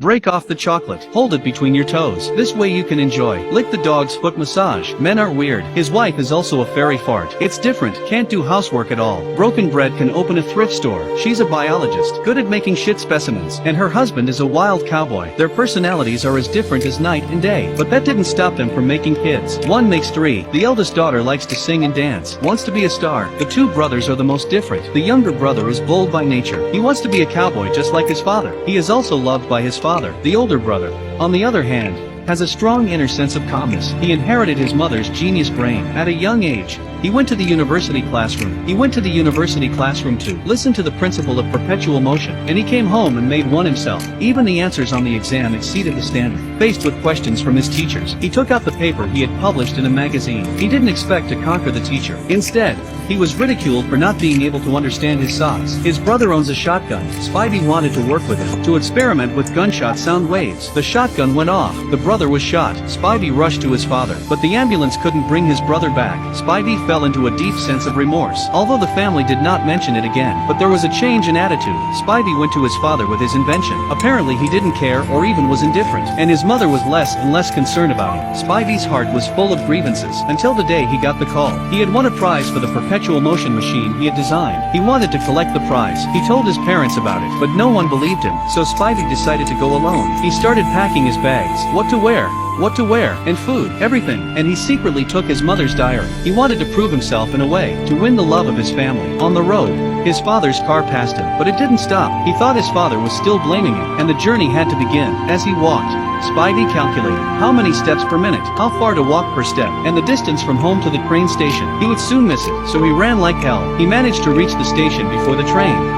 Break off the chocolate. Hold it between your toes. This way you can enjoy. Lick the dog's foot massage. Men are weird. His wife is also a fairy fart. It's different. Can't do housework at all. Broken bread can open a thrift store. She's a biologist. Good at making shit specimens. And her husband is a wild cowboy. Their personalities are as different as night and day. But that didn't stop them from making kids. One makes three. The eldest daughter likes to sing and dance. Wants to be a star. The two brothers are the most different. The younger brother is bold by nature. He wants to be a cowboy just like his father. He is also loved by his father. The older brother, on the other hand, has a strong inner sense of calmness. He inherited his mother's genius brain. At a young age, he went to the university classroom. To listen to the principle of perpetual motion, and he came home and made one himself. Even the answers on the exam exceeded the standard. Faced with questions from his teachers, he took out the paper he had published in a magazine. He didn't expect to conquer the teacher. Instead, he was ridiculed for not being able to understand his thoughts. His brother owns a shotgun. Spidey wanted to work with him, to experiment with gunshot sound waves. The shotgun went off. The brother was shot. Spidey rushed to his father, but the ambulance couldn't bring his brother back. Spidey fell into a deep sense of remorse, although the family did not mention it again. But there was a change in attitude. Spidey went to his father with his invention. Apparently he didn't care or even was indifferent, and his mother was less and less concerned about him. Spidey's heart was full of grievances, until the day he got the call. He had won a prize for the perpetual motion machine he had designed. He wanted to collect the prize. He told his parents about it, but no one believed him, so Spidey decided to go alone. He started packing his bags, what to wear, and food, everything, and he secretly took his mother's diary. He wanted to prove himself in a way, to win the love of his family. On the road, his father's car passed him, but it didn't stop. He thought his father was still blaming him, and the journey had to begin. As he walked, Spidey calculated how many steps per minute, how far to walk per step, and the distance from home to the train station. He would soon miss it, so he ran like hell. He managed to reach the station before the train.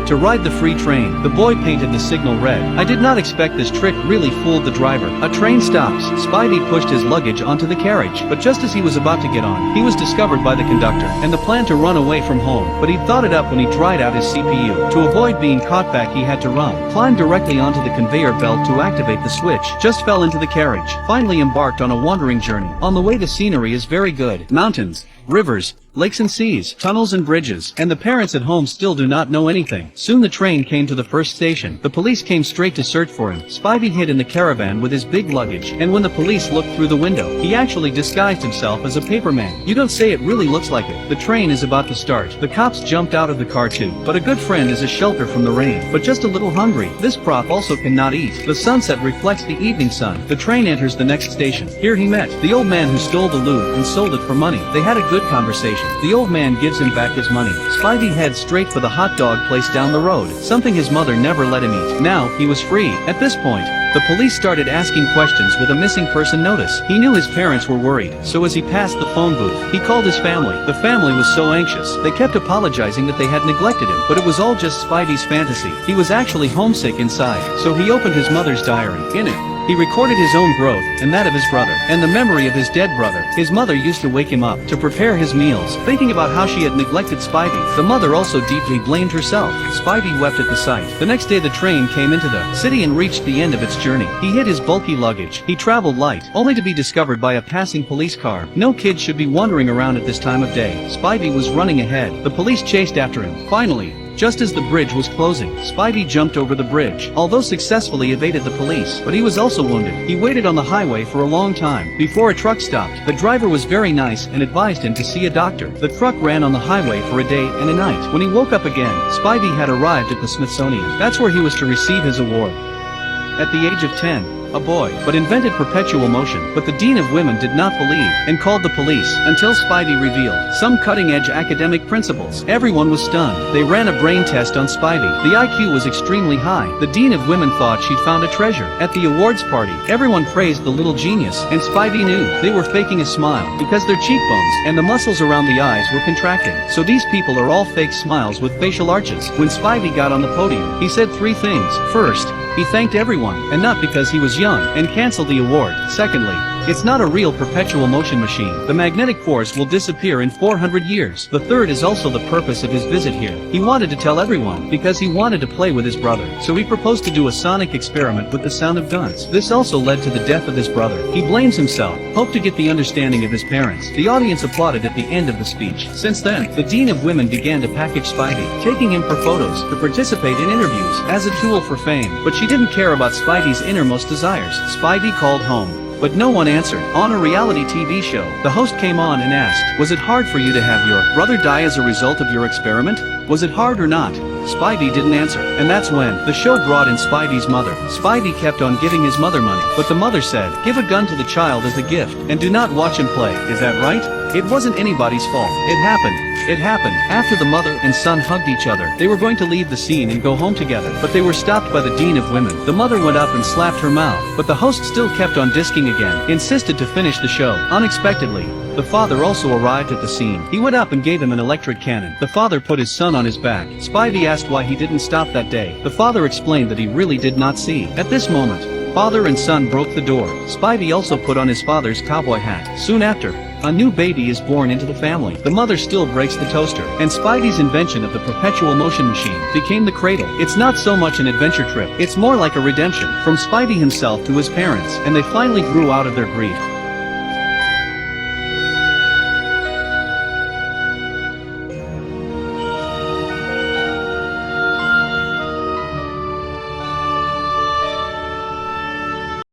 To ride the free train, the boy painted the signal red. I did not expect this trick really fooled the driver. A train stops. Spidey pushed his luggage onto the carriage, but just as he was about to get on, he was discovered by the conductor, and the plan to run away from home. But he'd thought it up when he dried out his CPU. To avoid being caught back, he had to run, climbed directly onto the conveyor belt to activate the switch, just fell into the carriage, finally embarked on a wandering journey. On the way the scenery is very good. Mountains, rivers, lakes and seas, tunnels and bridges, and the parents at home still do not know anything. Soon the train came to the first station. The police came straight to search for him. Spidey hid in the caravan with his big luggage, and when the police looked through the window, he actually disguised himself as a paperman. You don't say, it really looks like it. The train is about to start. The cops jumped out of the car too, but a good friend is a shelter from the rain, but just a little hungry. This prop also cannot eat. The sunset reflects the evening sun. The train enters the next station. Here he met the old man who stole the loot and sold it for money. They had a good conversation. The old man gives him back his money. Spidey heads straight for the hot dog place down the road, something his mother never let him eat. Now, he was free. At this point, the police started asking questions with a missing person notice. He knew his parents were worried, so as he passed the phone booth, he called his family. The family was so anxious, they kept apologizing that they had neglected him, but it was all just Spidey's fantasy. He was actually homesick inside, so he opened his mother's diary. In it, he recorded his own growth, and that of his brother, and the memory of his dead brother. His mother used to wake him up, to prepare his meals, thinking about how she had neglected Spidey. The mother also deeply blamed herself. Spidey wept at the sight. The next day the train came into the city and reached the end of its journey. He hid his bulky luggage. He traveled light, only to be discovered by a passing police car. No kid should be wandering around at this time of day. Spidey was running ahead. The police chased after him. Finally, just as the bridge was closing, Spidey jumped over the bridge, although successfully evaded the police, but he was also wounded. He waited on the highway for a long time, before a truck stopped. The driver was very nice and advised him to see a doctor. The truck ran on the highway for a day and a night. When he woke up again, Spidey had arrived at the Smithsonian. That's where he was to receive his award. At the age of 10, a boy, but invented perpetual motion. But the dean of women did not believe, and called the police, until Spidey revealed some cutting-edge academic principles. Everyone was stunned. They ran a brain test on Spidey. The IQ was extremely high. The dean of women thought she'd found a treasure. At the awards party, everyone praised the little genius, and Spidey knew they were faking a smile, because their cheekbones and the muscles around the eyes were contracting. So these people are all fake smiles with facial arches. When Spidey got on the podium, he said three things. First, he thanked everyone, and not because he was young, and canceled the award. Secondly, It's not a real perpetual motion machine. The magnetic force will disappear in 400 years. The third is also the purpose of his visit here. He wanted to tell everyone, because he wanted to play with his brother. So he proposed to do a sonic experiment with the sound of guns. This also led to the death of his brother. He blames himself, hoped to get the understanding of his parents. The audience applauded at the end of the speech. Since then, the Dean of Women began to package Spidey, taking him for photos, to participate in interviews, as a tool for fame. But she didn't care about Spidey's innermost desires. Spidey called home. But no one answered. On a reality TV show, the host came on and asked, "Was it hard for you to have your brother die as a result of your experiment? Was it hard or not?" Spidey didn't answer, and that's when the show brought in Spidey's mother. Spidey kept on giving his mother money, but the mother said, "Give a gun to the child as a gift, and do not watch him play." Is that right? It wasn't anybody's fault. It happened. It happened. After the mother and son hugged each other, they were going to leave the scene and go home together, but they were stopped by the Dean of Women. The mother went up and slapped her mouth, but the host still kept on disking again, insisted to finish the show. Unexpectedly, the father also arrived at the scene. He went up and gave him an electric cannon. The father put his son on his back. Spidey asked why he didn't stop that day. The father explained that he really did not see. At this moment, father and son broke the door. Spidey also put on his father's cowboy hat. Soon after, a new baby is born into the family. The mother still breaks the toaster, and Spidey's invention of the perpetual motion machine became the cradle. It's not so much an adventure trip, it's more like a redemption, from Spidey himself to his parents, and they finally grew out of their grief.